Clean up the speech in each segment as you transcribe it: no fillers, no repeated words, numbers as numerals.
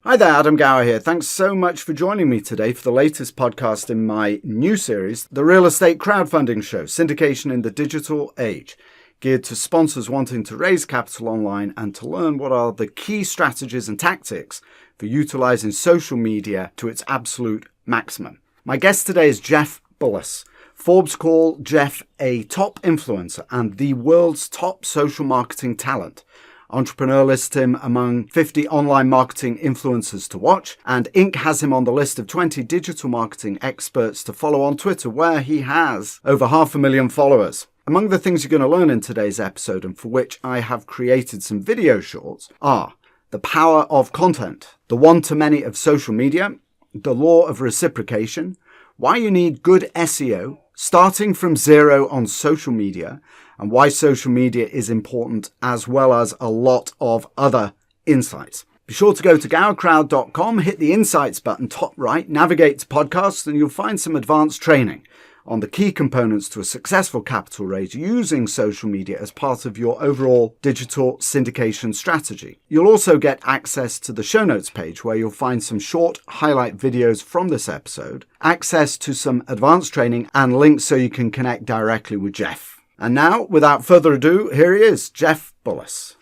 Hi there, Adam Gower here. Thanks so much for joining me today for the latest podcast in my new series, The Real Estate Crowdfunding Show, Syndication in the Digital Age, geared to sponsors wanting to raise capital online and to learn what are the key strategies and tactics for utilizing social media to its absolute maximum. My guest today is Jeff Bullas. Forbes call Jeff a top influencer and the world's top social marketing talent. Entrepreneur lists him among 50 online marketing influencers to watch, and Inc. has him on the list of 20 digital marketing experts to follow on Twitter, where he has over 500,000 followers. Among the things you're going to learn in today's episode, and for which I have created some video shorts, are the power of content, the one-to-many of social media, the law of reciprocation, why you need good SEO, starting from zero on social media, and why social media is important, as well as a lot of other insights. Be sure to go to GowerCrowd.com, hit the Insights button top right, navigate to podcasts, and you'll find some advanced training on the key components to a successful capital raise using social media as part of your overall digital syndication strategy. You'll also get access to the show notes page, where you'll find some short highlight videos from this episode, access to some advanced training, and links so you can connect directly with Jeff. And now, without further ado, here he is, Jeff Bullas.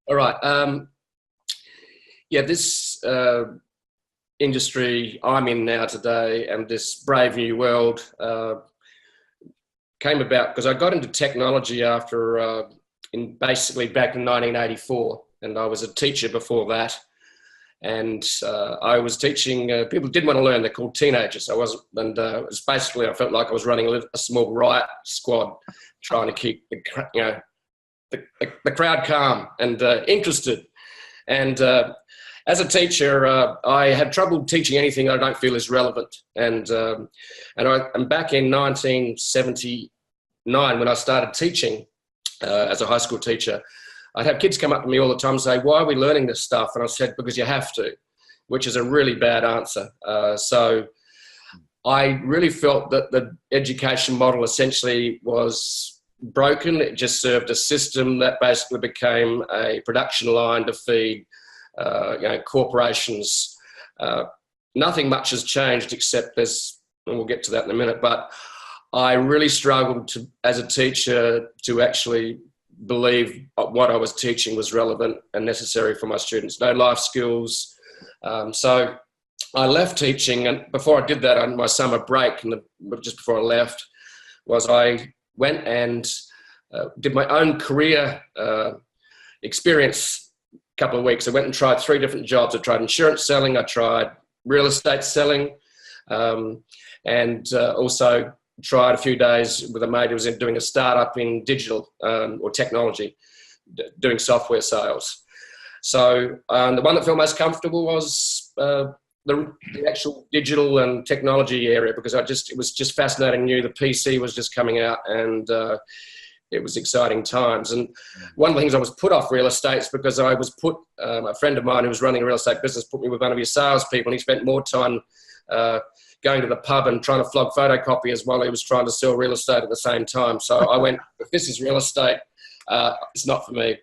All right. This industry I'm in now today, and this brave new world, came about because I got into technology after, basically back in 1984, and I was a teacher before that. And I was teaching people didn't want to learn. They're called teenagers. I wasn't, and it was basically I felt like I was running a small riot squad, trying to keep the crowd calm and interested. And as a teacher, I had trouble teaching anything I don't feel is relevant. And I'm back in 1979 when I started teaching as a high school teacher. I'd have kids come up to me all the time and say, "Why are we learning this stuff?" And I said, "Because you have to," which is a really bad answer. So I really felt that the education model essentially was broken. It just served a system that basically became a production line to feed corporations. Nothing much has changed except and we'll get to that in a minute, but I really struggled as a teacher to actually believe what I was teaching was relevant and necessary for my students. No life skills. So I left teaching, and before I did that, on my summer break, just before I left, I went and did my own career experience a couple of weeks. I went and tried 3 different jobs. I tried insurance selling, I tried real estate selling, and also tried a few days with a mate who was doing a startup in digital or technology, doing software sales. So the one that felt most comfortable was the actual digital and technology area, because it was just fascinating. New, the PC was just coming out, and it was exciting times. And one of the things I was put off real estate is because I was a friend of mine who was running a real estate business put me with one of his salespeople, and he spent more time going to the pub and trying to flog photocopiers while he was trying to sell real estate at the same time. So I went, if this is real estate, it's not for me.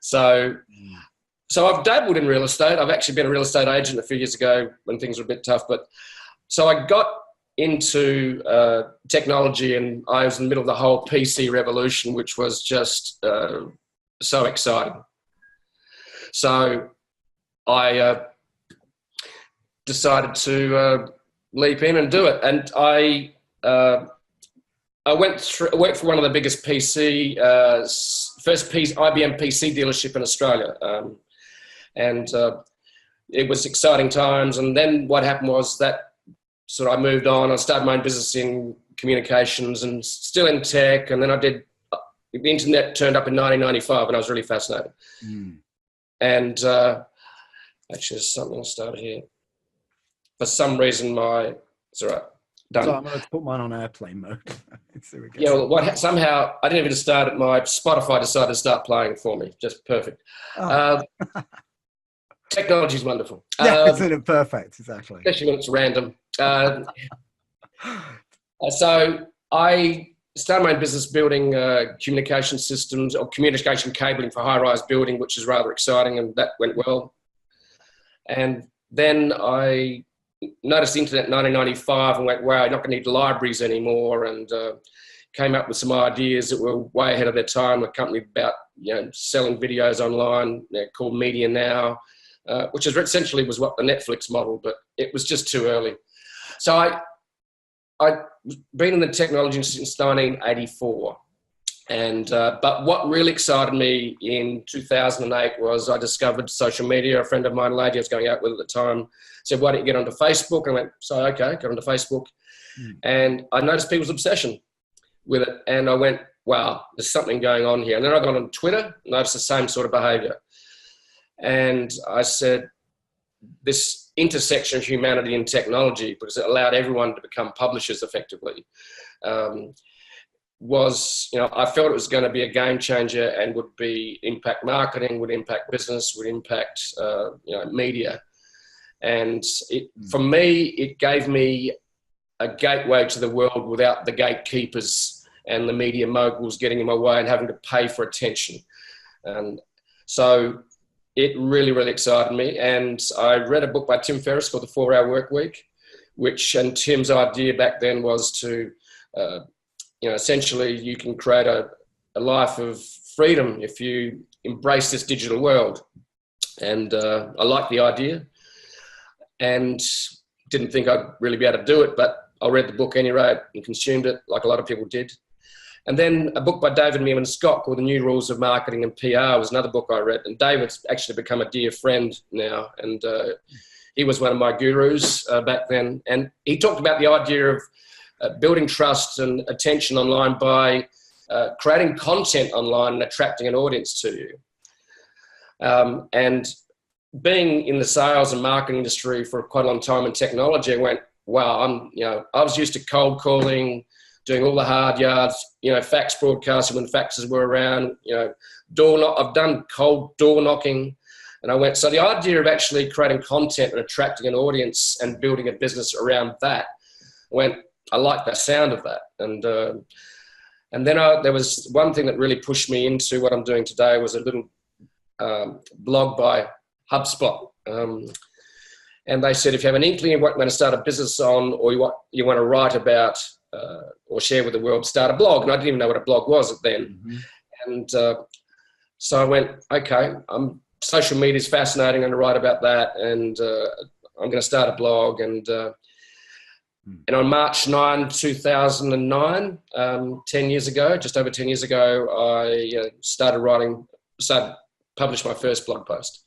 So I've dabbled in real estate. I've actually been a real estate agent a few years ago when things were a bit tough. But so I got into technology, and I was in the middle of the whole PC revolution, which was just so exciting. So I decided to leap in and do it. And I worked for one of the biggest first IBM PC dealership in Australia. It was exciting times. And then what happened was that I moved on. I started my own business in communications and still in tech. And then the internet turned up in 1995, and I was really fascinated. And actually, there's something I started here. For some reason, it's all right. Done. So I'm going to put mine on airplane mode. There we go. Yeah, well, somehow I didn't even start it. My Spotify decided to start playing for me. Just perfect. Oh. Technology is wonderful. Yeah, it's perfect, exactly. Especially when it's random. So I started my own business building communication systems or communication cabling for high-rise building, which is rather exciting, and that went well. And then I noticed the internet in 1995 and went, wow, you're not going to need libraries anymore, and came up with some ideas that were way ahead of their time. A company about selling videos online called Media Now, which is essentially was what the Netflix model, but it was just too early. So I'd been in the technology since 1984. But what really excited me in 2008 was I discovered social media. A friend of mine, a lady I was going out with at the time, said, why don't you get onto Facebook? And I went, so okay, got onto Facebook. And I noticed people's obsession with it. And I went, wow, there's something going on here. And then I got on Twitter, noticed the same sort of behavior. And I said, this intersection of humanity and technology, because it allowed everyone to become publishers effectively, I felt it was going to be a game changer and would impact marketing, would impact business, would impact media. And for me, it gave me a gateway to the world without the gatekeepers and the media moguls getting in my way and having to pay for attention. And so it really, really excited me. And I read a book by Tim Ferriss called The 4-Hour Workweek, and Tim's idea back then was to, essentially you can create a life of freedom if you embrace this digital world. And I liked the idea and didn't think I'd really be able to do it, but I read the book anyway and consumed it like a lot of people did. And then a book by David Meerman Scott called The New Rules of Marketing and PR was another book I read. And David's actually become a dear friend now. And he was one of my gurus back then. And he talked about the idea of building trust and attention online by creating content online and attracting an audience to you. And being in the sales and marketing industry for quite a long time in technology, I went, wow, I was used to cold calling, doing all the hard yards, fax broadcasting when faxes were around, I've done cold door knocking. And I went, so the idea of actually creating content and attracting an audience and building a business around that, I like the sound of that. And then there was one thing that really pushed me into what I'm doing today was a little blog by HubSpot. And they said, if you have an inkling of what you want to start a business on, or what you want to write about or share with the world, start a blog. And I didn't even know what a blog was then. Mm-hmm. And so I went, okay, social media is fascinating. I'm going to write about that. And I'm going to start a blog. And on March 9, 2009, 10 years ago, just over 10 years ago, I published my first blog post.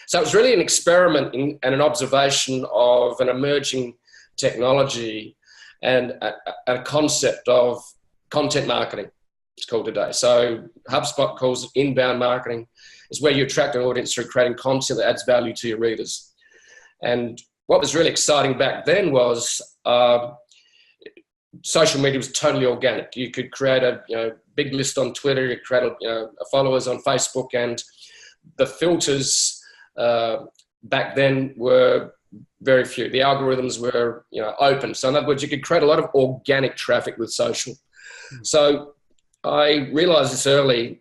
So it was really an experiment and an observation of an emerging technology and a concept of content marketing, it's called today. So HubSpot calls it inbound marketing. It's where you attract an audience through creating content that adds value to your readers. And what was really exciting back then was social media was totally organic. You could create a big list on Twitter, you create followers on Facebook, and the filters back then were very few. The algorithms were open. So in other words, you could create a lot of organic traffic with social. So I realized this early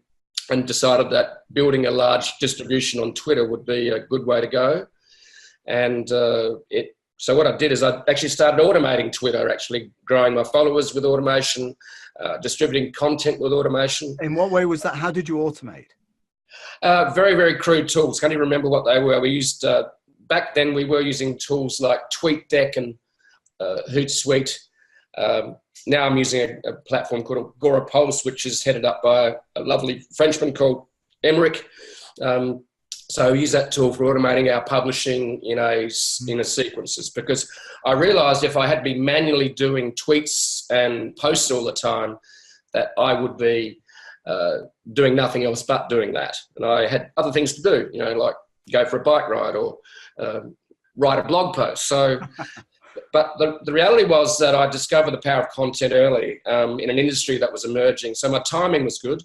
and decided that building a large distribution on Twitter would be a good way to go. And so what I did is I actually started automating Twitter, actually growing my followers with automation, distributing content with automation. In what way was that? How did you automate? Very, very crude tools. Can't even remember what they were. We used, back then we were using tools like TweetDeck and Hootsuite. Now I'm using a platform called GowerCrowd, which is headed up by a lovely Frenchman called Emmerich. So I use that tool for automating our publishing in a sequences, because I realized if I had to be manually doing tweets and posts all the time, that I would be doing nothing else but doing that. And I had other things to do, like go for a bike ride or write a blog post. So, but the reality was that I discovered the power of content early in an industry that was emerging. So my timing was good.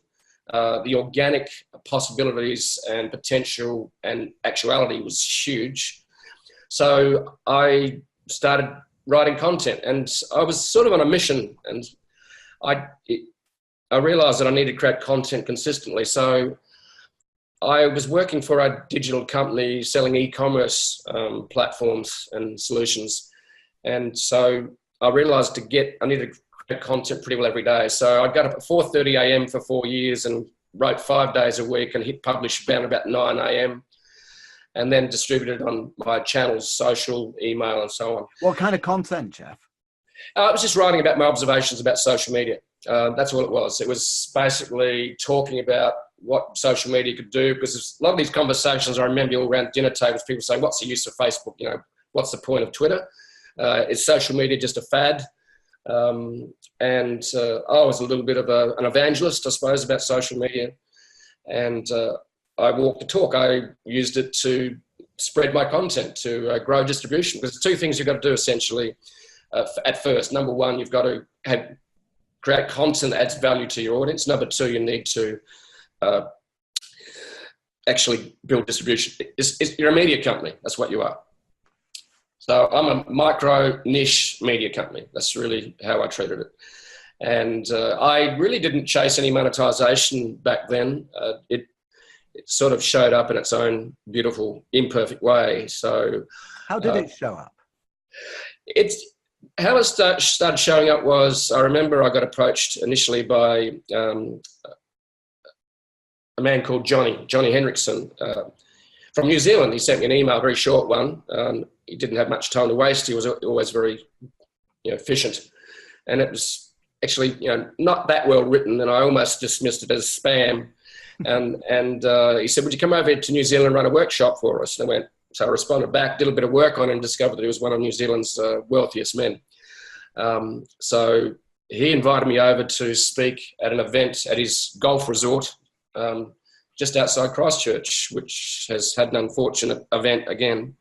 The organic possibilities and potential and actuality was huge. So I started writing content, and I was sort of on a mission, and I realized that I needed to create content consistently. So I was working for a digital company selling e-commerce platforms and solutions. And so I realized I needed to create content pretty well every day. So I got up at 4:30 a.m. for 4 years and wrote 5 days a week and hit publish around about 9 a.m. and then distributed on my channels, social, email, and so on. What kind of content, Jeff? I was just writing about my observations about social media. That's all it was. It was basically talking about what social media could do, because a lot of these conversations I remember all around dinner tables, people saying, what's the use of Facebook? You know, what's the point of Twitter? Is social media just a fad? I was a little bit of an evangelist, I suppose, about social media. And I walked the talk. I used it to spread my content, to grow distribution. Because there's two things you've got to do, essentially, at first. Number one, you've got to create content that adds value to your audience. Number two, you need to actually build distribution. You're a media company. That's what you are. So I'm a micro niche media company. That's really how I treated it. And I really didn't chase any monetization back then. It sort of showed up in its own beautiful, imperfect way. So how did it show up? How it started showing up was, I remember I got approached initially by a man called Johnny Hendrickson from New Zealand. He sent me an email, a very short one. He didn't have much time to waste. He was always very efficient. And it was actually not that well written, and I almost dismissed it as spam. And he said, would you come over to New Zealand and run a workshop for us? And so I responded back, did a bit of work on it, and discovered that he was one of New Zealand's wealthiest men. So he invited me over to speak at an event at his golf resort just outside Christchurch, which has had an unfortunate event again.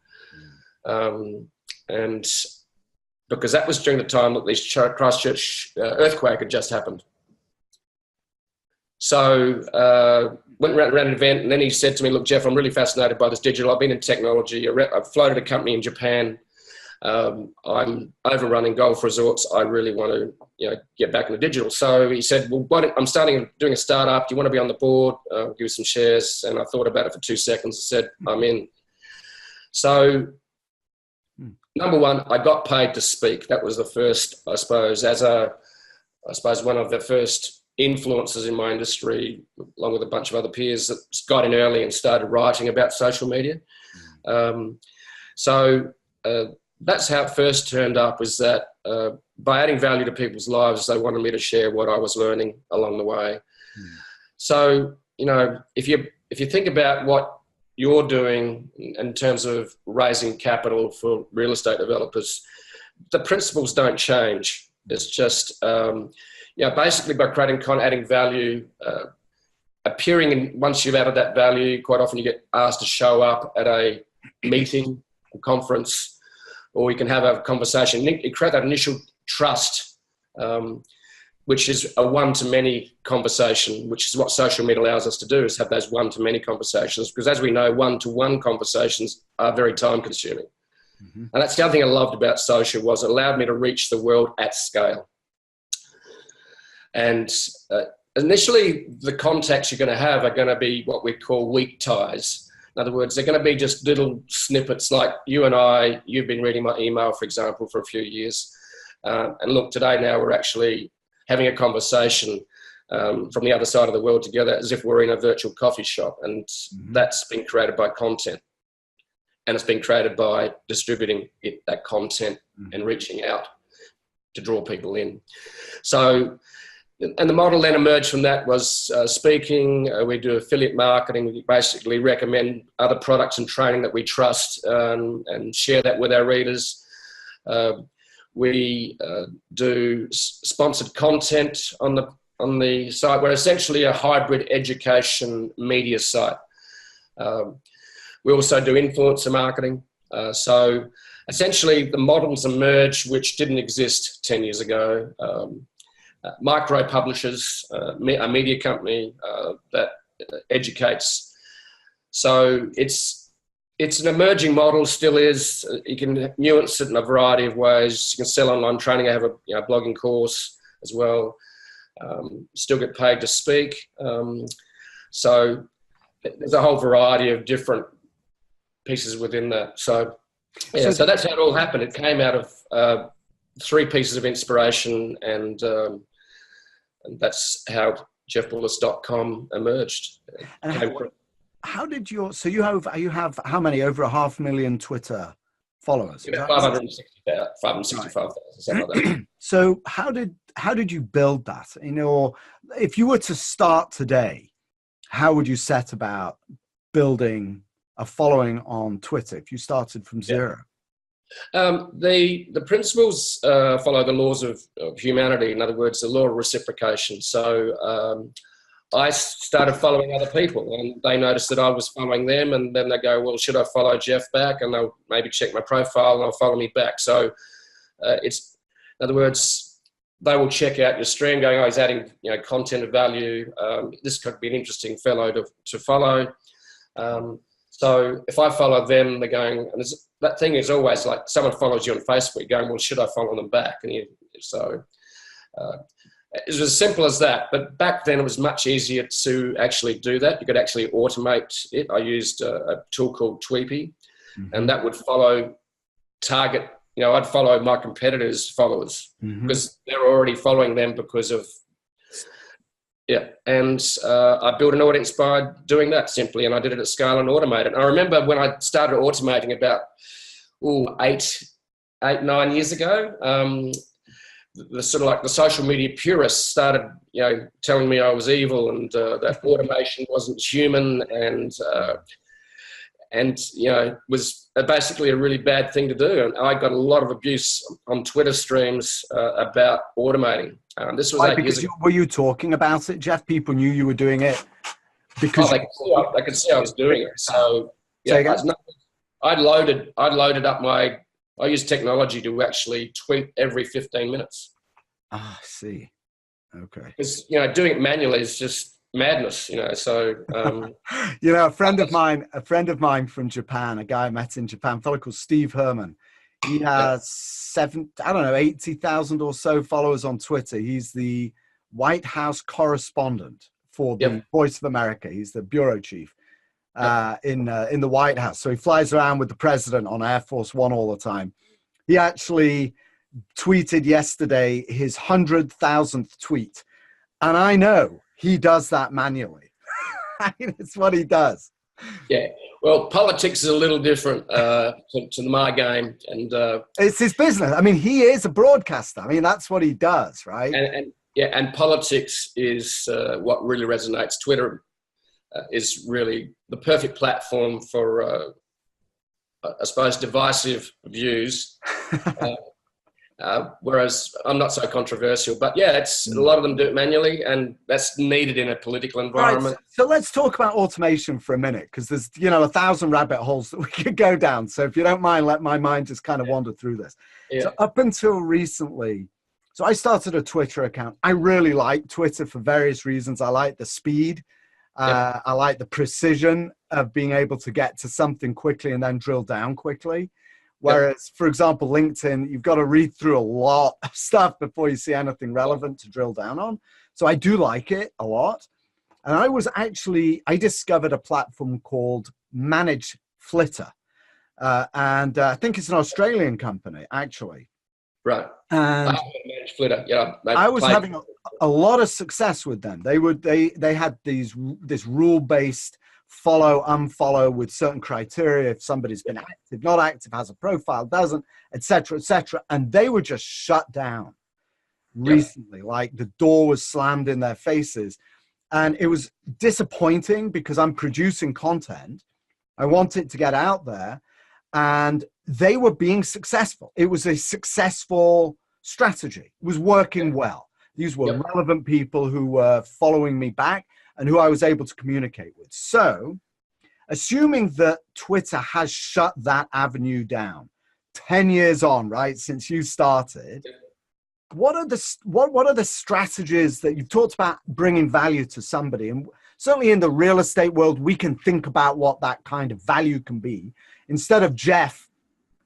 And because that was during the time that this Christchurch earthquake had just happened. So went around an event, and then he said to me, look, Jeff, I'm really fascinated by this digital. I've been in technology. I've floated a company in Japan. I'm overrunning golf resorts. I really want to get back into digital. So he said, well, I'm doing a startup. Do you want to be on the board? Give you some shares. And I thought about it for 2 seconds. I said, I'm in. So number one, I got paid to speak. That was the first, I suppose, one of the first influences in my industry, along with a bunch of other peers that got in early and started writing about social media. That's how it first turned up, was that by adding value to people's lives, they wanted me to share what I was learning along the way. So, if you think about what you're doing in terms of raising capital for real estate developers, the principles don't change. It's just, basically by creating content, adding value, appearing in, once you've added that value, quite often you get asked to show up at a meeting, a conference, or you can have a conversation. You create that initial trust, which is a one-to-many conversation, which is what social media allows us to do, is have those one-to-many conversations. Because as we know, one-to-one conversations are very time-consuming. And that's the other thing I loved about social, was it allowed me to reach the world at scale. And initially, the contacts you're going to have are going to be what we call weak ties. In other words, they're going to be just little snippets like you and I. You've been reading my email, for example, for a few years. And look, today now we're actually having a conversation from the other side of the world together, as if we're in a virtual coffee shop. And that's been created by content. And it's been created by distributing that content and reaching out to draw people in. So, and the model then emerged from that was speaking. We do affiliate marketing. We basically recommend other products and training that we trust and share that with our readers. We do sponsored content on the site. We're essentially a hybrid education media site. We also do influencer marketing. So essentially the models emerged which didn't exist 10 years ago. Micro publishers, a media company that educates. So it's an emerging model, still is. You can nuance it in a variety of ways. You can sell online training. I have a blogging course as well. Still get paid to speak. So there's a whole variety of different pieces within that. So so that's how it all happened. It came out of 3 pieces of inspiration, and that's how jeffbullas.com emerged. How did you have how many, over 500,000 Twitter followers? 565,000, something like that. So how did you build that? If you were to start today, how would you set about building a following on Twitter if you started from zero? The principles follow the laws of humanity. In other words, the law of reciprocation. So I started following other people, and they noticed that I was following them, and then they go, well, should I follow Jeff back? And they'll maybe check my profile and they'll follow me back. So in other words, they will check out your stream going, oh, he's adding content of value. This could be an interesting fellow to follow. So if I follow them, they're going, and that thing is always like someone follows you on Facebook going, well, should I follow them back? And it was as simple as that. But back then it was much easier to actually do that. You could actually automate it. I used a tool called Tweepy, and that would target, I'd follow my competitors' followers because they're already following them because of, and I built an audience by doing that simply, and I did it at scale and automated. And I remember when I started automating about 9 years ago, the sort of like the social media purists started, telling me I was evil and that automation wasn't human, and was basically a really bad thing to do. And I got a lot of abuse on Twitter streams about automating. This was 8 years ago. Were you talking about it, Jeff? People knew you were doing it because they could see I was doing it. So I loaded up I use technology to actually tweet every 15 minutes. I see. Okay. Because, doing it manually is just madness, so. A friend of mine from Japan, a guy I met in Japan, a fellow called Steve Herman. He has 80,000 or so followers on Twitter. He's the White House correspondent for the Voice of America. He's the bureau chief. In the White House. So he flies around with the president on Air Force One all the time. He actually tweeted yesterday his 100,000th tweet. And I know he does that manually. It's what he does. Yeah. Well, politics is a little different to my game. And it's his business. I mean, he is a broadcaster. I mean, that's what he does, right? And politics is what really resonates. Twitter is really the perfect platform for, I suppose, divisive views. Whereas I'm not so controversial. But a lot of them do it manually, and that's needed in a political environment. Right, so let's talk about automation for a minute, because there's 1,000 rabbit holes that we could go down. So if you don't mind, let my mind just kind of wander through this. Yeah. So up until recently, so I started a Twitter account. I really like Twitter for various reasons. I like the speed. I like the precision of being able to get to something quickly and then drill down quickly. Whereas, for example, LinkedIn, you've got to read through a lot of stuff before you see anything relevant to drill down on. So I do like it a lot. And I discovered a platform called Manage Flitter. And I think it's an Australian company, actually. Right. And I Manage Flitter. Yeah. I was having a lot of success with them. They had this rule-based follow, unfollow with certain criteria. If somebody's been active, not active, has a profile, doesn't, etc., etc. And they were just shut down recently. Like the door was slammed in their faces. And it was disappointing because I'm producing content. I want it to get out there. And they were being successful. It was a successful strategy. It was working well. These were relevant people who were following me back and who I was able to communicate with. So, assuming that Twitter has shut that avenue down, 10 years on, right, since you started, what are the strategies that you've talked about bringing value to somebody? And certainly in the real estate world, we can think about what that kind of value can be. Instead of Jeff,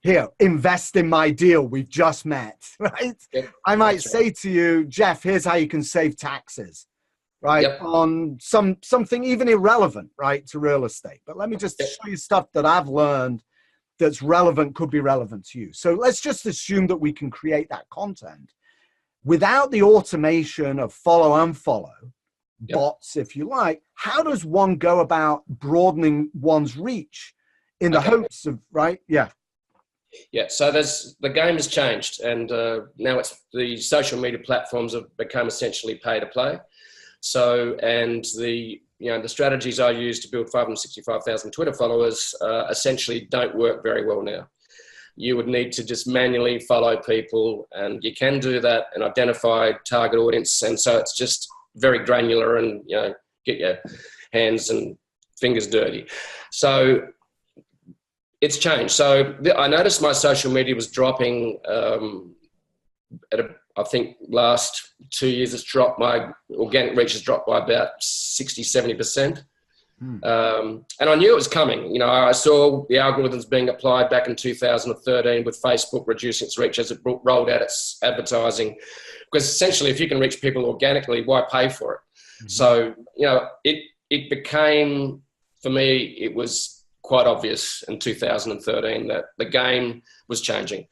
here, invest in my deal, we've just met, right? I might say to you, Jeff, here's how you can save taxes, right, Yep. on something even irrelevant, right, to real estate. But let me just show you stuff that I've learned that's relevant, could be relevant to you. So let's just assume that we can create that content without the automation of follow, unfollow, bots, if you like. How does one go about broadening one's reach in the hopes of, right? Yeah. Yeah, so the game has changed, and now it's the social media platforms have become essentially pay to play. So, and the strategies I use to build 565,000 Twitter followers essentially don't work very well now. You would need to just manually follow people, and you can do that and identify target audience. And so it's just very granular, and get your hands and fingers dirty. So it's changed. So I noticed my social media was dropping I think last 2 years it's dropped. My organic reach has dropped by about 60, 70%. And I knew it was coming. I saw the algorithms being applied back in 2013 with Facebook reducing its reach as it rolled out its advertising. Because essentially, if you can reach people organically, why pay for it? So, it became, for me, it was quite obvious in 2013 that the game was changing.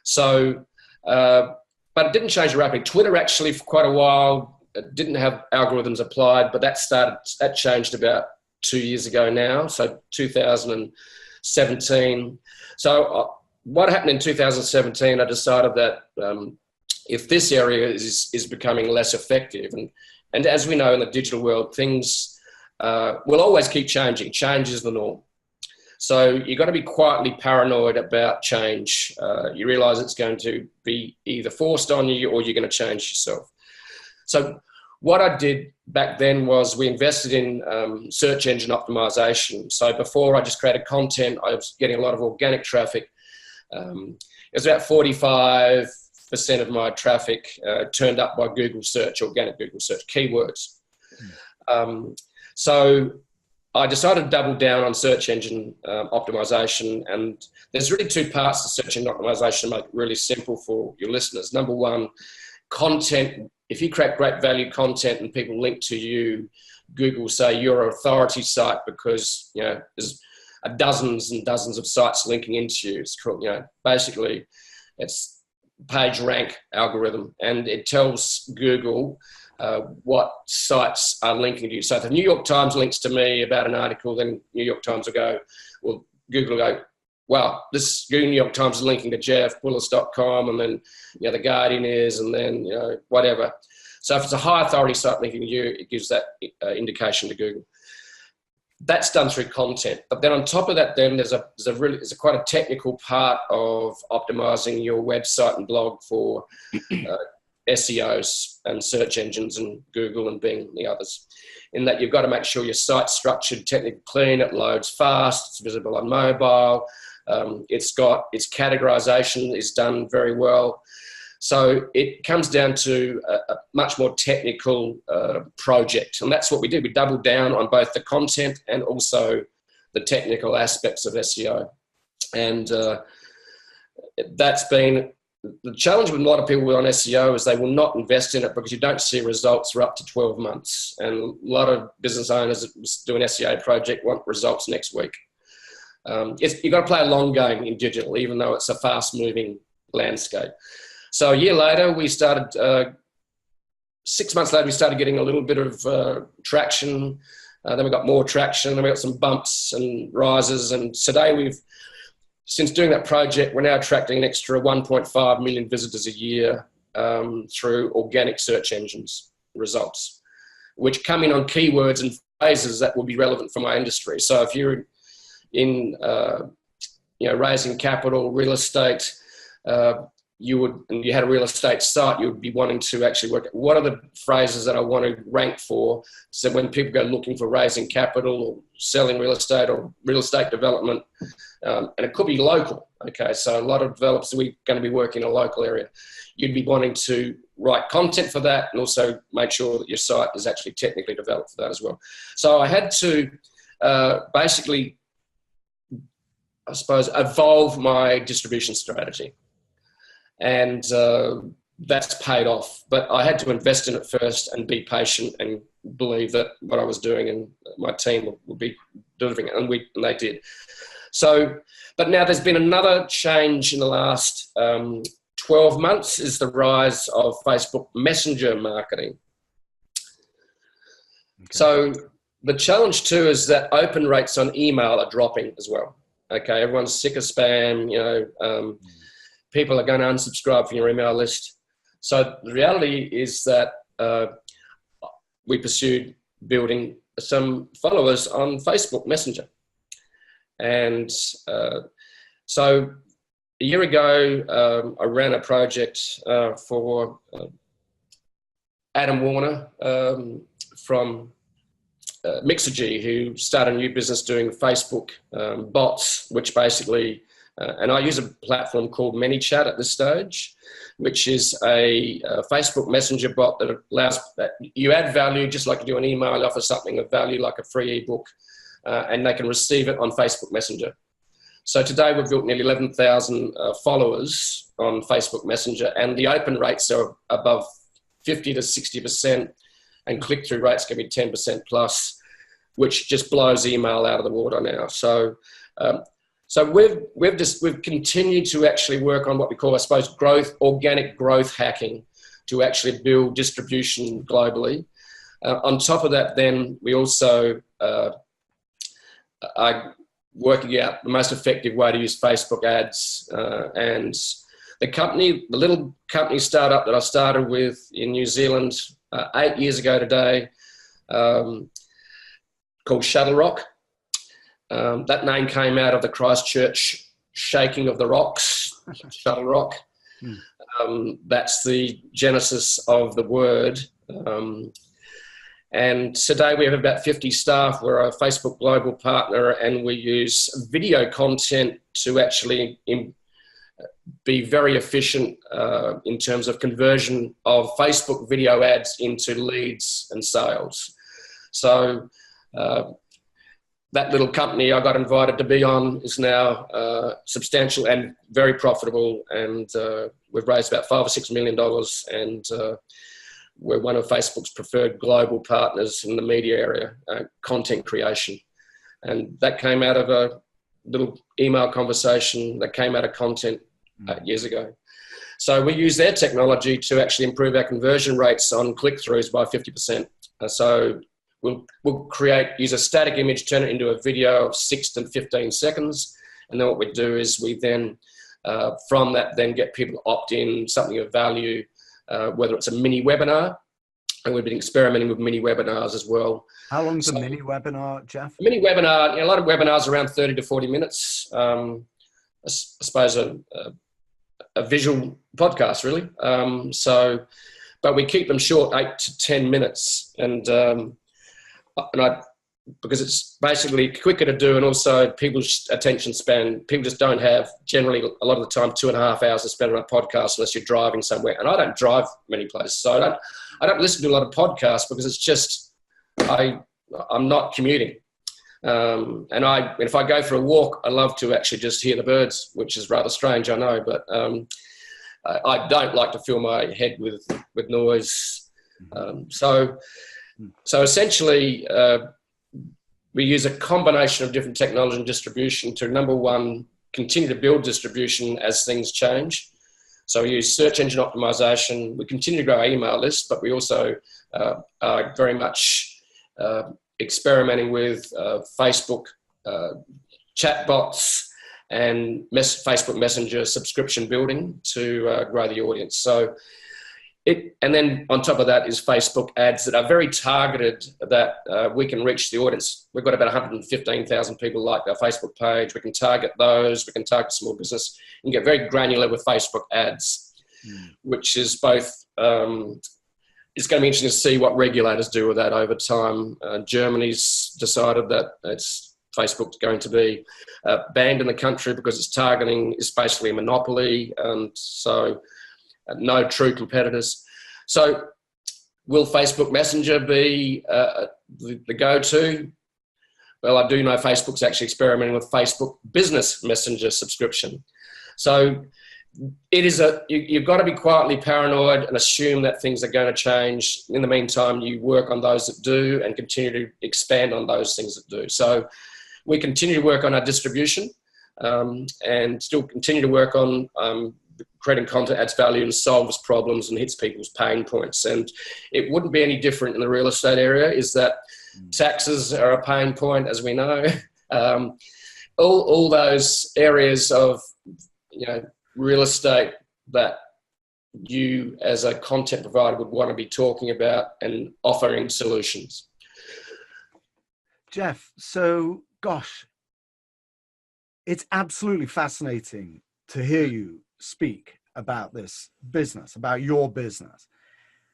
So, but it didn't change rapidly. Twitter actually, for quite a while, didn't have algorithms applied, but that changed about 2 years ago now, so 2017. So what happened in 2017, I decided that if this area is becoming less effective, and as we know in the digital world, things will always keep changing. Change is the norm. So you've got to be quietly paranoid about change. You realize it's going to be either forced on you or you're going to change yourself. So what I did back then was we invested in search engine optimization. So before I just created content, I was getting a lot of organic traffic. It was about 45% of my traffic turned up by Google search, organic Google search, keywords. So I decided to double down on search engine optimization, and there's really two parts to search engine optimization to make it really simple for your listeners. Number one, content. If you create great value content and people link to you, Google will say you're an authority site because there's dozens and dozens of sites linking into you. It's called, basically it's page rank algorithm, and it tells Google what sites are linking to you. So if the New York Times links to me about an article, then New York Times will go, well, Google will go, wow, this New York Times is linking to Bullas.com, and then the Guardian is, and then whatever. So if it's a high authority site linking to you, it gives that indication to Google. That's done through content, but then on top of that, then there's quite a technical part of optimizing your website and blog for SEOs and search engines and Google and Bing and the others, in that you've got to make sure your site's structured, technically clean, it loads fast, it's visible on mobile, its categorization is done very well. So it comes down to a much more technical project, and that's what we did. We doubled down on both the content and also the technical aspects of SEO, and that's been the challenge with a lot of people on SEO is they will not invest in it because you don't see results for up to 12 months. And a lot of business owners that do an SEO project want results next week. You've got to play a long game in digital, even though it's a fast-moving landscape. So a year later, we started, 6 months later, we started getting a little bit of traction. Then we got more traction, then we got some bumps and rises. And today since doing that project, we're now attracting an extra 1.5 million visitors a year through organic search engines results, which come in on keywords and phrases that will be relevant for my industry. So if you're in, raising capital, real estate, and you had a real estate site, you would be wanting to actually work at what are the phrases that I want to rank for. So when people go looking for raising capital or selling real estate or real estate development, and it could be local. Okay, so a lot of developers, we're going to be working in a local area. You'd be wanting to write content for that and also make sure that your site is actually technically developed for that as well. So I had to basically, I suppose, evolve my distribution strategy. And that's paid off. But I had to invest in it first and be patient and believe that what I was doing and my team would be delivering it, and they did. So, but now there's been another change in the last 12 months is the rise of Facebook Messenger marketing. Okay. So the challenge too is that open rates on email are dropping as well. Okay, everyone's sick of spam, people are going to unsubscribe from your email list. So the reality is that we pursued building some followers on Facebook Messenger. And so a year ago, I ran a project for Adam Warner from Mixergy, who started a new business doing Facebook bots, which basically, and I use a platform called ManyChat at this stage, which is a Facebook Messenger bot that allows that you add value, just like you do an email, you offer something of value like a free ebook, and they can receive it on Facebook Messenger. So today we've built nearly 11,000 followers on Facebook Messenger, and the open rates are above 50 to 60%, and click-through rates can be 10% plus, which just blows email out of the water now. So, we've continued to actually work on what we call, I suppose, organic growth hacking to actually build distribution globally. On top of that, then we also are working out the most effective way to use Facebook ads, and the little company startup that I started with in New Zealand 8 years ago today, called Shuttle Rock. That name came out of the Christchurch shaking of the rocks, Shuttle Rock. That's the genesis of the word. And today we have about 50 staff. We're a Facebook global partner, and we use video content to actually be very efficient in terms of conversion of Facebook video ads into leads and sales. So that little company I got invited to be on is now substantial and very profitable, and we've raised about $5 or $6 million, and we're one of Facebook's preferred global partners in the media area, content creation. And that came out of a little email conversation that came out of content 8 years ago. So we use their technology to actually improve our conversion rates on click-throughs by 50%. So we'll use a static image, turn it into a video of 6 to 15 seconds. And then what we do is we then, from that, then get people to opt in something of value, whether it's a mini webinar, and we've been experimenting with mini webinars as well. How long's a mini webinar, Jeff? A mini webinar, a lot of webinars around 30 to 40 minutes. I suppose a visual podcast, really. But we keep them short, 8 to 10 minutes, because it's basically quicker to do, and also people's attention span. People just don't have, generally, a lot of the time, 2.5 hours to spend on a podcast unless you're driving somewhere. And I don't drive many places, so I don't listen to a lot of podcasts because it's just, I'm not commuting. And if I go for a walk, I love to actually just hear the birds, which is rather strange, I know, but I don't like to fill my head with noise. So essentially, we use a combination of different technology and distribution to, number one, continue to build distribution as things change. So we use search engine optimization. We continue to grow our email list, but we also are very much experimenting with Facebook chatbots and Facebook Messenger subscription building to grow the audience. So and then on top of that is Facebook ads that are very targeted, that we can reach the audience. We've got about 115,000 people like our Facebook page. We can target those. We can target small business and get very granular with Facebook ads, which is both, it's going to be interesting to see what regulators do with that over time. Germany's decided that Facebook's going to be banned in the country because its targeting is basically a monopoly, and so no true competitors. So will Facebook Messenger be the go-to? Well, I do know Facebook's actually experimenting with Facebook Business Messenger subscription. So you've got to be quietly paranoid and assume that things are going to change. In the meantime, you work on those that do and continue to expand on those things that do. So we continue to work on our distribution and still continue to work on creating content adds value and solves problems and hits people's pain points. And it wouldn't be any different in the real estate area, is that taxes are a pain point, as we know. All those areas of, real estate that you as a content provider would want to be talking about and offering solutions. Jeff, so gosh, it's absolutely fascinating to hear you speak about this business, about your business.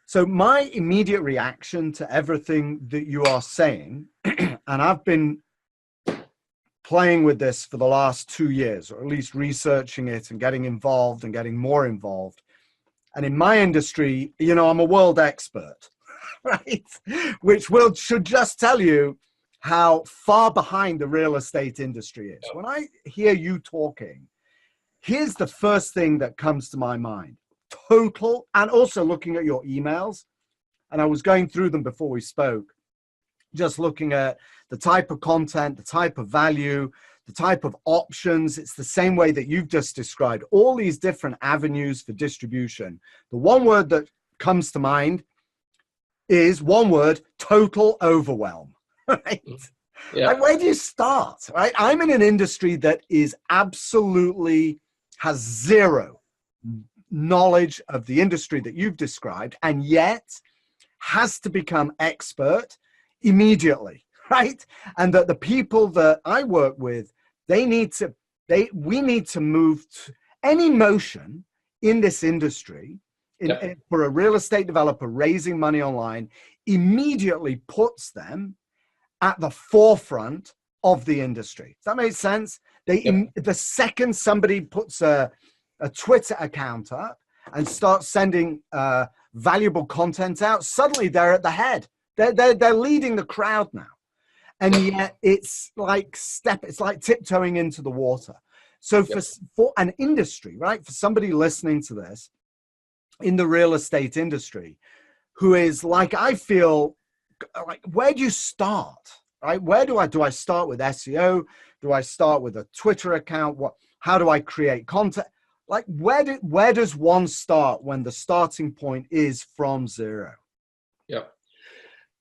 So my immediate reaction to everything that you are saying, and I've been playing with this for the last 2 years, or at least researching it and getting involved and getting more involved. And in my industry, I'm a world expert, right? Which should just tell you how far behind the real estate industry is. When I hear you talking, here's the first thing that comes to my mind. Total, and also looking at your emails, and I was going through them before we spoke, just looking at the type of content, the type of value, the type of options. It's the same way that you've just described, all these different avenues for distribution. The one word that comes to mind is one word: total overwhelm, right? Yeah. Like, where do you start, right? I'm in an industry that is absolutely has zero knowledge of the industry that you've described, and yet has to become expert immediately, right? And that the people that I work with, we need to move to any motion in this industry for a real estate developer raising money online immediately puts them at the forefront of the industry. Does that make sense? The second somebody puts a Twitter account up and starts sending valuable content out, suddenly they're at the head. They're leading the crowd now. And yet it's like tiptoeing into the water. So for an industry, right, for somebody listening to this in the real estate industry who is like, I feel like, where do you start, right? Where do I start with SEO? Do I start with a Twitter account? How do I create content? Like, where does one start when the starting point is from zero? Yeah.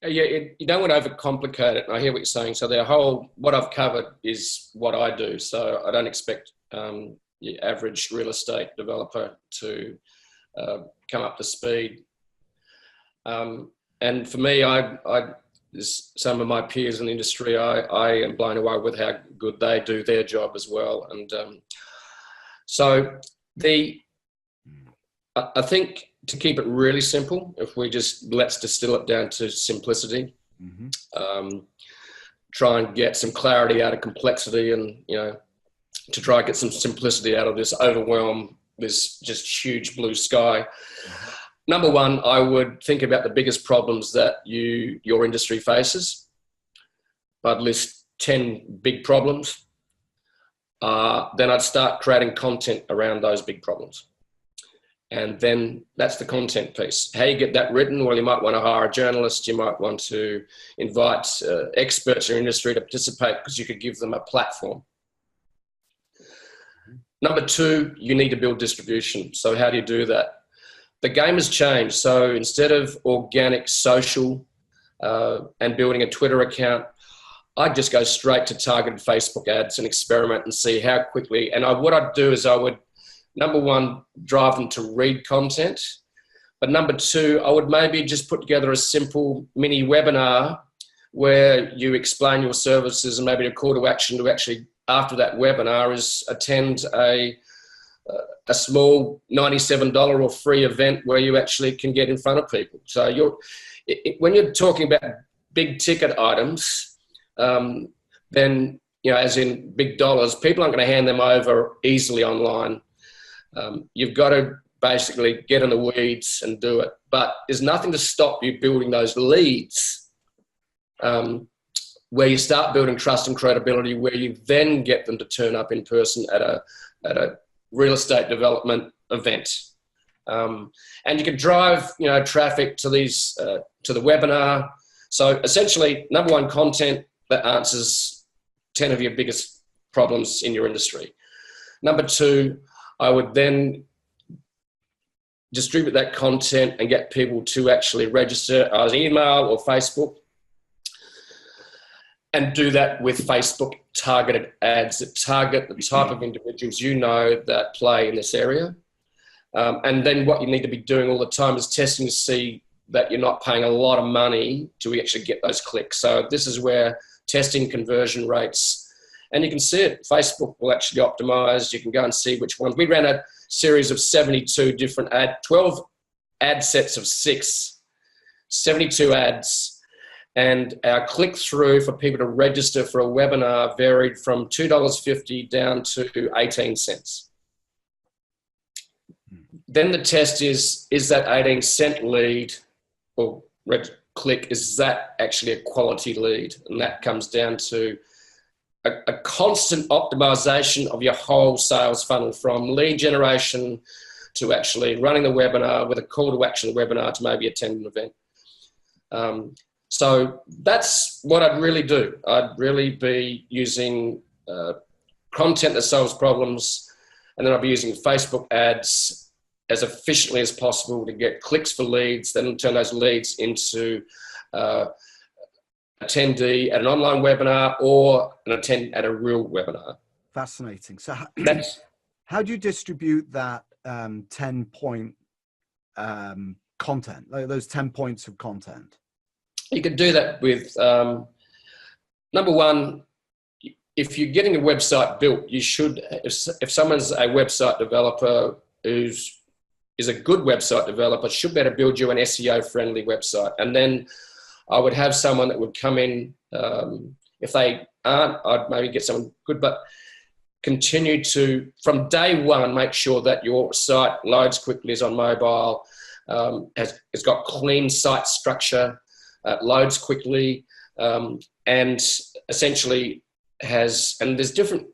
You don't want to overcomplicate it. I hear what you're saying. So what I've covered is what I do. So I don't expect the average real estate developer to come up to speed. And for me, some of my peers in the industry, I am blown away with how good they do their job as well. And I think, to keep it really simple, if let's distill it down to simplicity, try and get some clarity out of complexity, and to try and get some simplicity out of this overwhelm, this just huge blue sky. Number one, I would think about the biggest problems that your industry faces. I'd list 10 big problems. Then I'd start creating content around those big problems. And then that's the content piece. How you get that written? Well, you might want to hire a journalist. You might want to invite experts in your industry to participate, because you could give them a platform. Number two, you need to build distribution. So how do you do that? The game has changed. So instead of organic social and building a Twitter account, I'd just go straight to targeted Facebook ads and experiment and see how quickly. And what I'd do is I would, number one, drive them to read content. But number two, I would maybe just put together a simple mini webinar where you explain your services, and maybe a call to action to actually, after that webinar, is attend a small $97 or free event where you actually can get in front of people. So when you're talking about big ticket items, then, as in big dollars, people aren't going to hand them over easily online. You've got to basically get in the weeds and do it. But there's nothing to stop you building those leads, where you start building trust and credibility, where you then get them to turn up in person at a real estate development event. And you can drive, traffic to these, to the webinar. So essentially, number one, content that answers 10 of your biggest problems in your industry. Number two, I would then distribute that content and get people to actually register as email or Facebook, and do that with Facebook targeted ads that target the type of individuals that play in this area. And then what you need to be doing all the time is testing to see that you're not paying a lot of money to actually get those clicks. So this is where testing conversion rates, and you can see it. Facebook will actually optimize. You can go and see which ones. We ran a series of 72 different 12 ad sets of 72 ads. And our click-through for people to register for a webinar varied from $2.50 down to 18 cents. Then the test is that 18-cent lead or click, is that actually a quality lead? And that comes down to a constant optimization of your whole sales funnel, from lead generation to actually running the webinar with a call to action webinar to maybe attend an event. So that's what I'd really do. I'd really be using content that solves problems, and then I'd be using Facebook ads as efficiently as possible to get clicks for leads, then turn those leads into attendee at an online webinar or an attend at a real webinar. Fascinating. So how do you distribute that 10-point content, like those 10 points of content? You could do that with, number one, if you're getting a website built, you should, if someone's a website developer is a good website developer, should better build you an SEO-friendly website. And then I would have someone that would come in, if they aren't, I'd maybe get someone good, but continue to, from day one, make sure that your site loads quickly, is on mobile, it's got clean site structure, loads quickly, and essentially has, and there's different,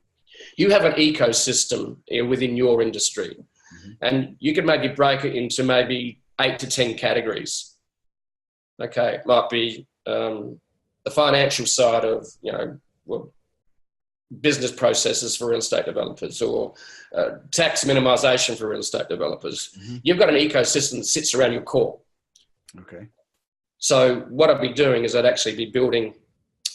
you have an ecosystem within your industry, and you can maybe break it into maybe 8 to 10 categories. Okay, it might be the financial side of, business processes for real estate developers, or tax minimization for real estate developers. You've got an ecosystem that sits around your core. Okay. So what I'd be doing is I'd actually be building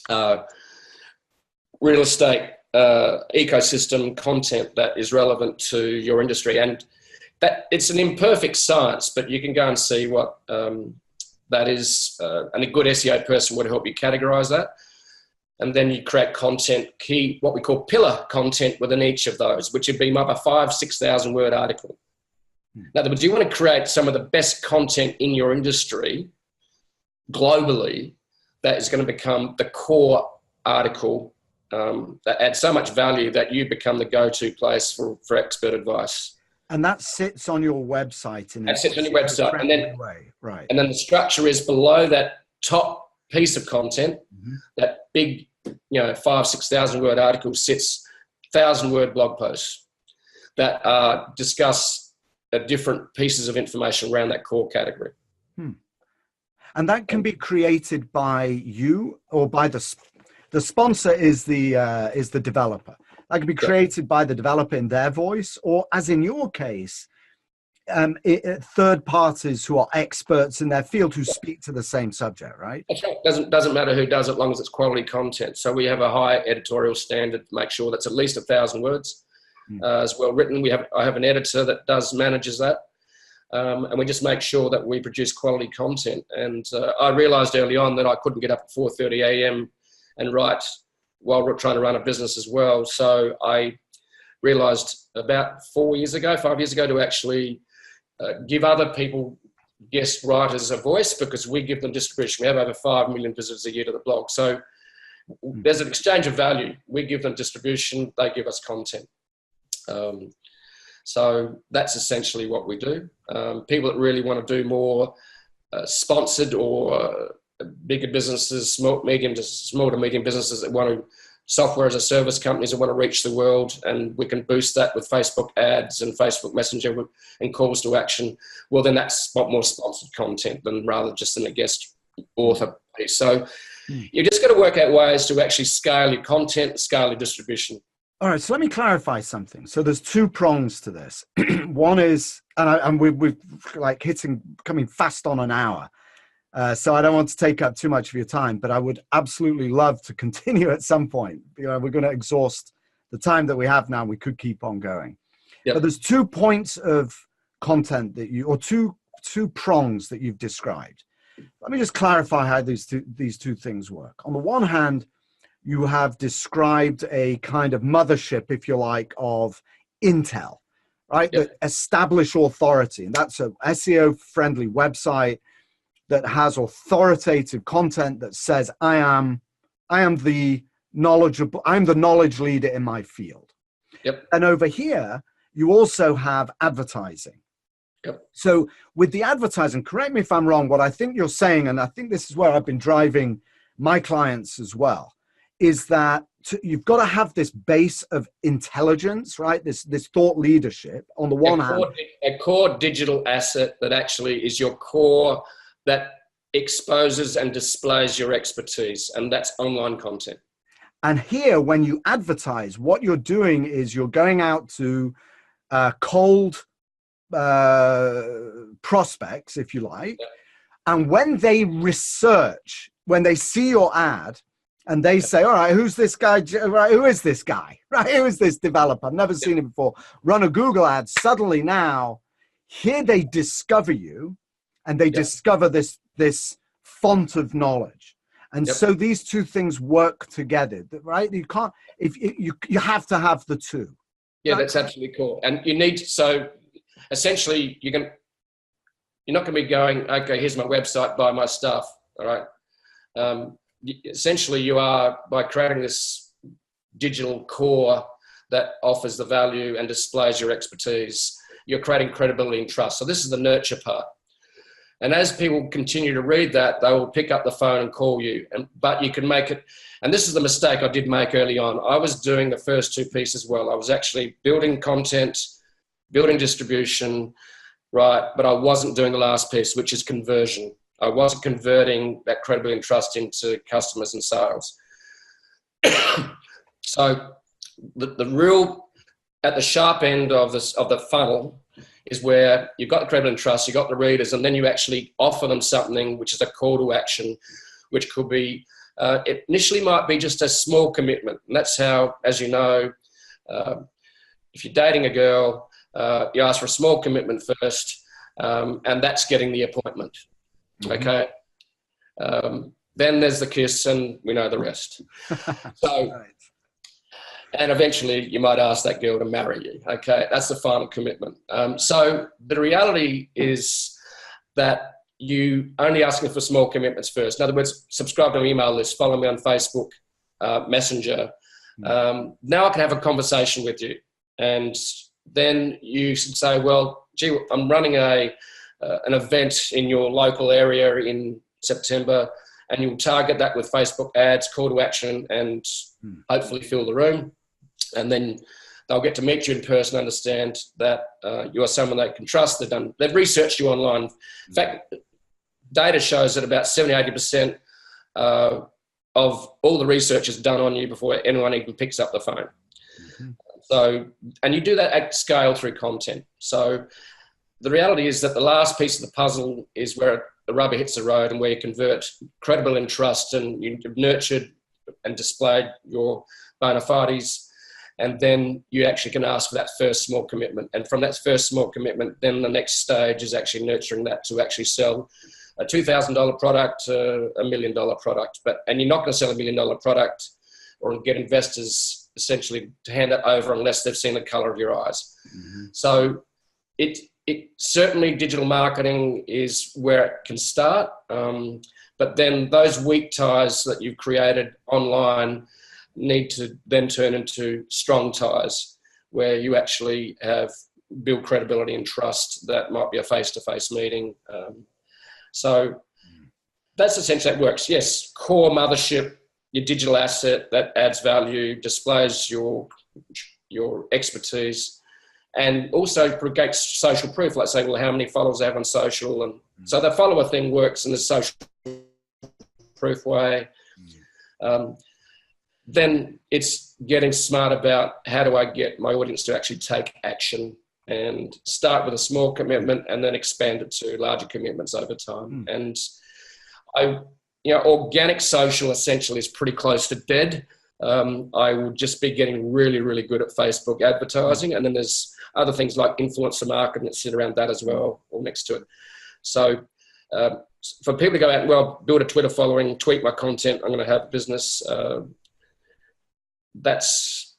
real estate ecosystem content that is relevant to your industry. And that it's an imperfect science, but you can go and see what that is. And a good SEO person would help you categorize that. And then you create content, what we call pillar content within each of those, which would be maybe a 5,000-6,000 word article. In other words, you want to create some of the best content in your industry globally that is going to become the core article that adds so much value that you become the go-to place for expert advice. And that sits on your website. That sits on your website. And then, right. And then the structure is below that top piece of content, that big, 5,000-6,000 word article sits 1,000-word blog posts that discuss different pieces of information around that core category. And that can be created by you, or by the sponsor is the developer. That can be created by the developer in their voice, or, as in your case, third parties who are experts in their field who speak to the same subject, right? That's right. Doesn't matter who does it, as long as it's quality content. So we have a high editorial standard to make sure that's at least 1,000 words as well written. I have an editor that manages that. And we just make sure that we produce quality content. And I realized early on that I couldn't get up at 4:30 a.m. and write while we're trying to run a business as well. So I realized about 5 years ago, to actually give other people, guest writers, a voice, because we give them distribution. We have over 5 million visitors a year to the blog. So there's an exchange of value. We give them distribution, they give us content. So that's essentially what we do. People that really want to do more sponsored or bigger businesses, small to medium businesses that want to software as a service companies that want to reach the world, and we can boost that with Facebook ads and Facebook Messenger and calls to action. Well, then that's more sponsored content than rather just in a guest author piece. So you just got to work out ways to actually scale your content, scale your distribution. All right, so let me clarify something. So there's two prongs to this. One is, and we've like coming fast on an hour. So I don't want to take up too much of your time, but I would absolutely love to continue at some point. We're going to exhaust the time that we have now. We could keep on going. Yep. But there's 2 points of content or two prongs that you've described. Let me just clarify how these two things work. On the one hand, you have described a kind of mothership, if you like, of intel, right? Yep. That establish authority. And that's a SEO-friendly website that has authoritative content that says, I'm the knowledge leader in my field. Yep. And over here, you also have advertising. Yep. So with the advertising, correct me if I'm wrong, what I think you're saying, and I think this is where I've been driving my clients as well, is that you've got to have this base of intelligence, right? This thought leadership on the one hand. A core digital asset that actually is your core, that exposes and displays your expertise, and that's online content. And here, when you advertise, what you're doing is you're going out to cold prospects, if you like, Yeah. and when they research, when they see your ad, and they say, all right, who's this guy? Right, who is this guy? Right, who is this developer? I've never seen him before. Run a Google ad. Suddenly now, here they discover you, and they discover this font of knowledge. And so these two things work together, right? You can't, if you have to have the two. Yeah, right? that's absolutely cool. And you need, so essentially you're not going to be going, okay, here's my website, buy my stuff. All right. Essentially you are, by creating this digital core that offers the value and displays your expertise, you're creating credibility and trust. So this is the nurture part. And as people continue to read that, they will pick up the phone and call you. But you can make it, and this is the mistake I did make early on. I was doing the first two pieces well. I was actually building content, building distribution, right? But I wasn't doing the last piece, which is conversion. I wasn't converting that credibility and trust into customers and sales. So the real, at the sharp end of the funnel, is where you've got the credibility and trust, you've got the readers, and then you actually offer them something which is a call to action, which could be, it initially might be just a small commitment. And that's how, as you know, if you're dating a girl, you ask for a small commitment first, and that's getting the appointment. Mm-hmm. Okay. Then there's the kiss, and we know the rest. So, right. And eventually you might ask that girl to marry you. Okay, that's the final commitment. So the reality is that you only asking for small commitments first. In other words, subscribe to my email list, follow me on Facebook, Messenger. Now I can have a conversation with you. And then you should say, well, gee, I'm running an event in your local area in September, and you'll target that with Facebook ads, call to action, and hopefully fill the room. And then they'll get to meet you in person, understand that you are someone they can trust. They've researched you online. In fact, data shows that about 70-80% of all the research is done on you before anyone even picks up the phone. Mm-hmm. So, and you do that at scale through content. So the reality is that the last piece of the puzzle is where the rubber hits the road, and where you convert credibility and trust, and you've nurtured and displayed your bona fides. And then you actually can ask for that first small commitment. And from that first small commitment, then the next stage is actually nurturing that to actually sell a $2,000 product, a $1 million product. And you're not going to sell a $1 million product or get investors essentially to hand it over unless they've seen the color of your eyes. Mm-hmm. So it certainly, digital marketing is where it can start. But then those weak ties that you've created online need to then turn into strong ties, where you actually have build credibility and trust. That might be a face-to-face meeting. So that's essentially how it works. Yes, core mothership, your digital asset that adds value, displays your expertise, and also creates social proof, like say, well, how many followers I have on social. And so the follower thing works in the social proof way. Then it's getting smart about how do I get my audience to actually take action, and start with a small commitment and then expand it to larger commitments over time. And organic social essentially is pretty close to dead. I would just be getting really, really good at Facebook advertising. And then there's other things like influencer marketing that sit around that as well, or next to it. So for people to go out and, well, build a Twitter following, tweet my content, I'm going to have a business, that's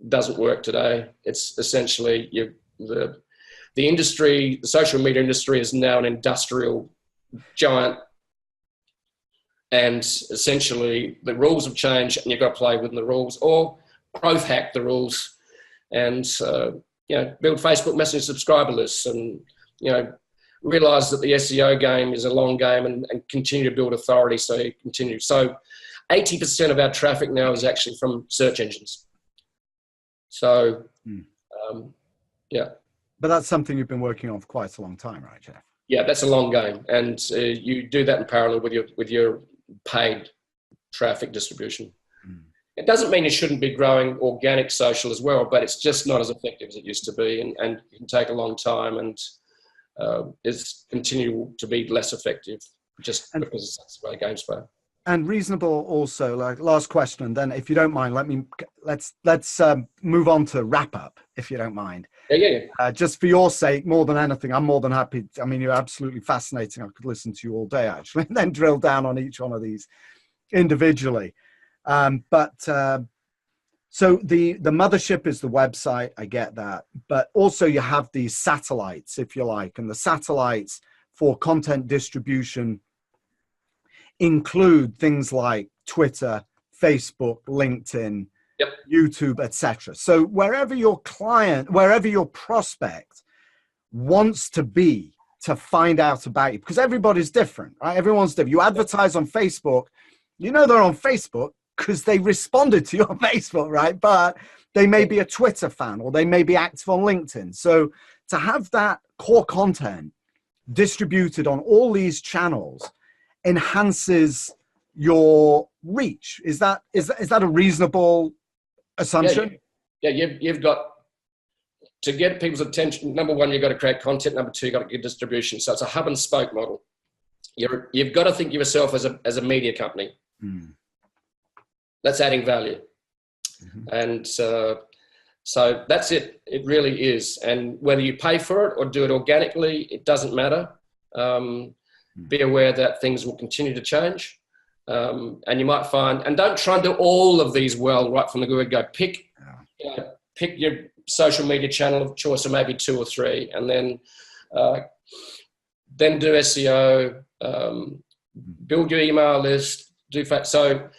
doesn't work today. It's essentially the industry, the social media industry is now an industrial giant. And essentially the rules have changed, and you've got to play within the rules, or growth hack the rules, and build Facebook Messenger subscriber lists, and realize that the SEO game is a long game, and continue to build authority. So you continue. So 80% of our traffic now is actually from search engines. So But that's something you've been working on for quite a long time, right, Jeff? Yeah, that's a long game, and you do that in parallel with your paid traffic distribution. It doesn't mean you shouldn't be growing organic social as well, but it's just not as effective as it used to be, and it can take a long time, and it's continue to be less effective because that's the way games play. And reasonable also, like, last question, and then if you don't mind, let's move on to wrap up, if you don't mind. Yeah. Just for your sake, more than anything, I'm more than happy. I mean, you're absolutely fascinating. I could listen to you all day, actually, and then drill down on each one of these individually. So the mothership is the website. I get that. But also you have these satellites, if you like, and the satellites for content distribution include things like Twitter, Facebook, LinkedIn, YouTube, etc. So wherever your prospect wants to be to find out about you, because everybody's different, right? Everyone's different. You advertise on Facebook, they're on Facebook because they responded to your Facebook, right? But they may be a Twitter fan, or they may be active on LinkedIn. So to have that core content distributed on all these channels enhances your reach. Is that a reasonable assumption? Yeah, you've got to get people's attention. Number one, you've got to create content. Number two, you've got to get distribution. So it's a hub and spoke model. You've got to think of yourself as a media company. That's adding value. And so that's it. It really is. And whether you pay for it or do it organically, it doesn't matter. Be aware that things will continue to change. And you might find, and don't try and do all of these well right from the word go. Pick your social media channel of choice, or maybe 2 or 3, and then do SEO, build your email list, so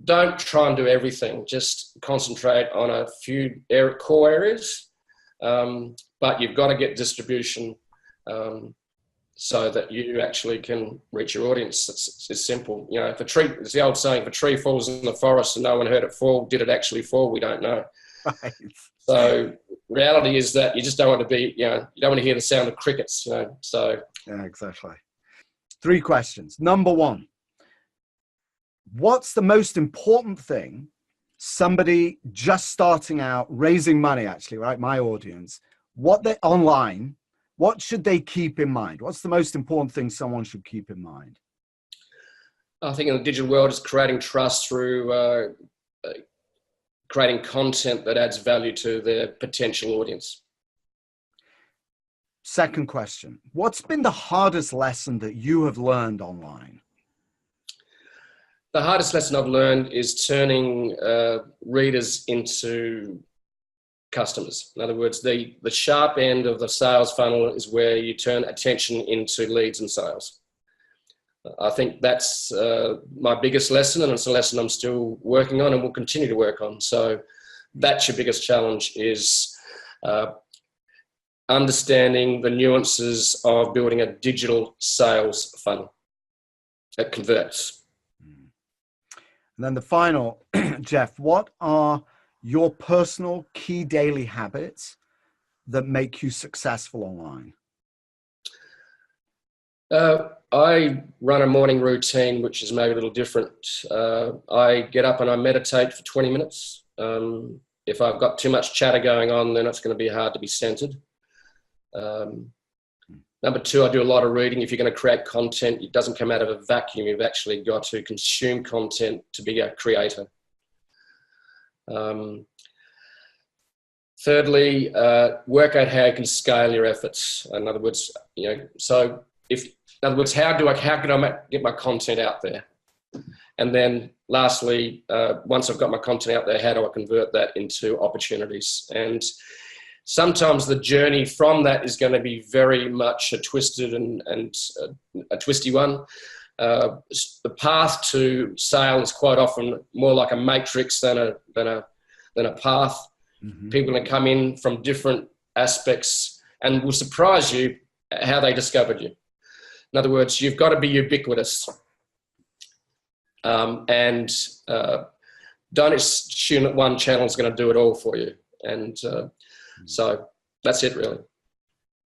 don't try and do everything. Just concentrate on a few core areas, but you've got to get distribution so that you actually can reach your audience. It's simple. If it's the old saying, if a tree falls in the forest and no one heard it fall, did it actually fall? We don't know. Right. So reality is that you just don't want to be, you don't want to hear the sound of crickets, so. Yeah, exactly. 3 questions. Number 1, what's the most important thing somebody just starting out, raising money, actually, right? My audience, online, what should they keep in mind? What's the most important thing someone should keep in mind? I think in the digital world, it's creating trust through creating content that adds value to their potential audience. Second question, what's been the hardest lesson that you have learned online? The hardest lesson I've learned is turning readers into customers. In other words, the sharp end of the sales funnel is where you turn attention into leads and sales. I think that's my biggest lesson, and it's a lesson I'm still working on and will continue to work on. So that's your biggest challenge, is understanding the nuances of building a digital sales funnel that converts. And then the final, Jeff, what are your personal key daily habits that make you successful online? I run a morning routine, which is maybe a little different. I get up and I meditate for 20 minutes. If I've got too much chatter going on, then it's going to be hard to be centered. Number two, I do a lot of reading. If you're going to create content, it doesn't come out of a vacuum. You've actually got to consume content to be a creator. Thirdly, work out how you can scale your efforts. In other words, how can I get my content out there? And then lastly, once I've got my content out there, how do I convert that into opportunities? And sometimes the journey from that is going to be very much a twisted and a twisty one. The path to sale is quite often more like a matrix than a path. Mm-hmm. People can come in from different aspects and will surprise you how they discovered you. In other words, you've got to be ubiquitous. And don't assume that one channel is going to do it all for you. And so that's it, really.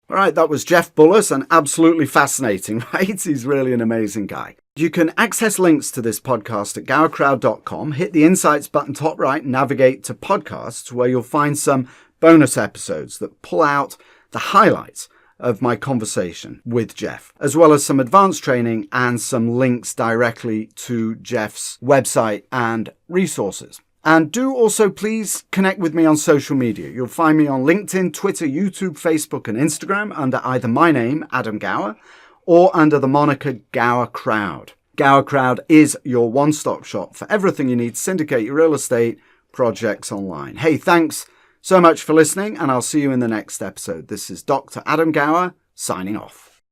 All right, that was Jeff Bullas, and absolutely fascinating, right? He's really an amazing guy. You can access links to this podcast at GowerCrowd.com. Hit the Insights button top right, navigate to podcasts, where you'll find some bonus episodes that pull out the highlights of my conversation with Jeff, as well as some advanced training and some links directly to Jeff's website and resources. And do also please connect with me on social media. You'll find me on LinkedIn, Twitter, YouTube, Facebook, and Instagram under either my name, Adam Gower, or under the moniker GowerCrowd. GowerCrowd is your one-stop shop for everything you need to syndicate your real estate projects online. Hey, thanks so much for listening, and I'll see you in the next episode. This is Dr. Adam Gower signing off.